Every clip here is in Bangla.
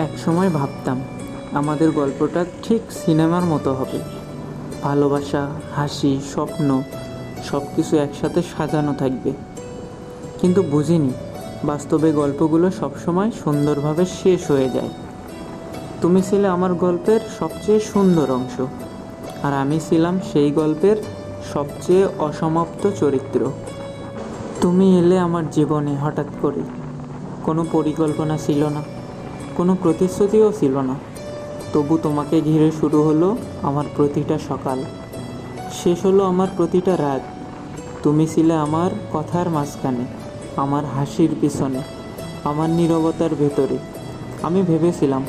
একসময় ভাবতাম আমাদের গল্পটা ঠিক সিনেমার মতো হবে। ভালোবাসা, হাসি, স্বপ্ন সব কিছু একসাথে সাজানো থাকবে। কিন্তু বুঝিনি বাস্তবে গল্পগুলো সবসময় সুন্দরভাবে শেষ হয়ে যায়। তুমি ছিলে আমার গল্পের সবচেয়ে সুন্দর অংশ, আর আমি ছিলাম সেই গল্পের সবচেয়ে অসমাপ্ত চরিত্র। তুমি এলে আমার জীবনে হঠাৎ করে। কোনো পরিকল্পনা ছিল না, কোনো প্রতিশ্রুতিও ছিল না। তবু তোমাকে ঘিরে শুরু হলো আমার প্রতিটা সকাল, শেষ হলো আমার প্রতিটা রাত। তুমি ছিলে আমার কথার মাঝখানে, আমার হাসির পিছনে, আমার নীরবতার ভেতরে। আমি ভেবেছিলাম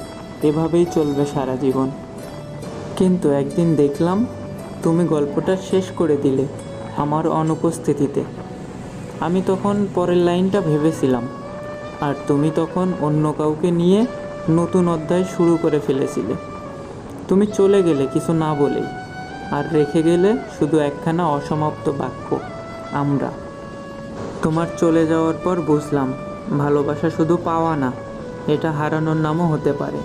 এভাবেই চলবে সারা জীবন। কিন্তু একদিন দেখলাম তুমি গল্পটা শেষ করে দিলে আমার অনুপস্থিতিতে। আমি তখন পরের লাইনটা ভেবেছিলাম, আর তুমি তখন অন্য কাউকে নিয়ে নতুন অধ্যায় শুরু করে ফেলেছিলে। তুমি চলে গেলে কিছু না বলেই, আর রেখে গেলে শুধু একখানা অসমাপ্ত বাক্য, আমরা। তোমার চলে যাওয়ার পর বুঝলাম ভালোবাসা শুধু পাওয়া না, এটা হারানোর নামও হতে পারে।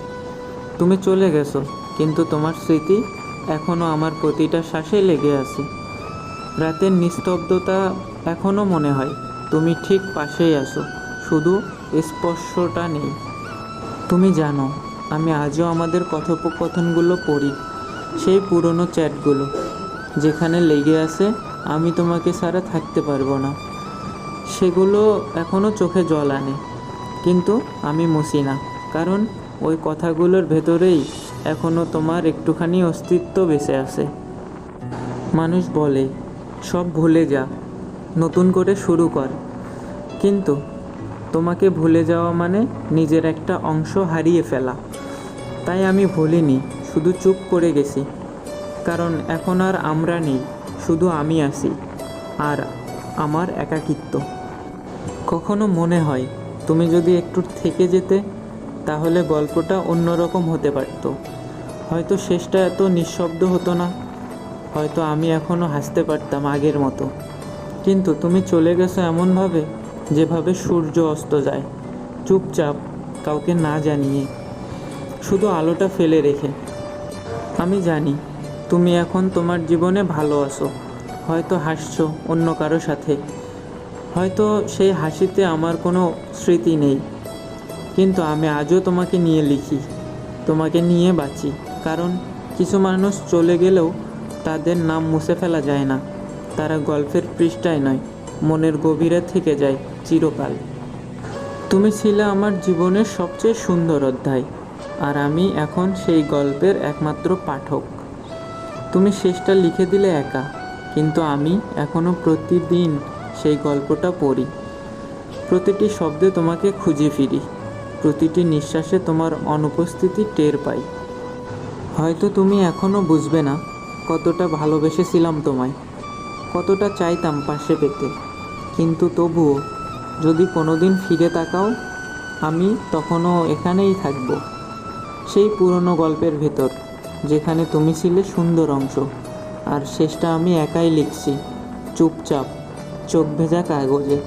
তুমি চলে গেছো, কিন্তু তোমার স্মৃতি এখনও আমার প্রতিটা শ্বাসে লেগে আছে। রাতের নিস্তব্ধতা এখনও মনে হয় তুমি ঠিক পাশেই আছো, শুধু স্পর্শটা নেই। তুমি জানো, আমি আজও আমাদের কথোপকথনগুলো পড়ি, সেই পুরনো চ্যাটগুলো যেখানে লেগে আছে আমি তোমাকে ছাড়া থাকতে পারবো না। সেগুলো এখনও চোখে জল আনে, কিন্তু আমি মুছি না, কারণ ওই কথাগুলোর ভেতরেই এখনও তোমার একটুখানি অস্তিত্ব বেঁচে আছে। মানুষ বলে সব ভুলে যা, নতুন করে শুরু কর, কিন্তু তোমাকে ভুলে যাওয়া মানে নিজের একটা অংশ হারিয়ে ফেলা। তাই আমি ভুলিনি, শুধু চুপ করে গেছি, কারণ এখন আর আমরা নেই, শুধু আমি আছি আর আমার একাকিত্ব। কখনো মনে হয় তুমি যদি একটু থেকে যেতে, তাহলে গল্পটা অন্যরকম হতে পারত। হয়তো শেষটা এত নিঃশব্দ হতো না, হয়তো আমি এখনও হাসতে পারতাম আগের মতো। কিন্তু তুমি চলে গেছো এমনভাবে, যেভাবে সূর্য অস্ত যায়, চুপচাপ, কাউকে না জানিয়ে, শুধু আলোটা ফেলে রেখে। আমি জানি তুমি এখন তোমার জীবনে ভালো আছো, হয়তো হাসছো অন্য কারো সাথে, হয়তো সেই হাসিতে আমার কোনো স্মৃতি নেই। কিন্তু আমি আজও তোমাকে নিয়ে লিখি, তোমাকে নিয়ে বাঁচি, কারণ কিছু মানুষ চলে গেলেও তাদের নাম মুছে ফেলা যায় না। তারা গল্পের পৃষ্ঠায় নয়, মনের গভীরে থেকে যায় চিরকাল। তুমি ছিলে আমার জীবনের সবচেয়ে সুন্দর অধ্যায়, আর আমি এখন সেই গল্পের একমাত্র পাঠক। তুমি শেষটা লিখে দিলে একা, কিন্তু আমি এখনও প্রতিদিন সেই গল্পটা পড়ি। প্রতিটি শব্দে তোমাকে খুঁজে ফিরি, প্রতিটি নিঃশ্বাসে তোমার অনুপস্থিতি টের পাই। হয়তো তুমি এখনও বুঝবে না কতটা ভালোবেসেছিলাম তোমায়, কতটা চাইতাম পাশে পেতে, কিন্তু তবুও যদি কোনোদিন ফিরে তাকাও, আমি তখনও এখানেই থাকব, সেই পুরনো গল্পের ভেতর, যেখানে তুমি ছিলে সুন্দর অংশ, আর শেষটা আমি একাই লিখছি, চুপচাপ, চোখ ভেজা কাগজে।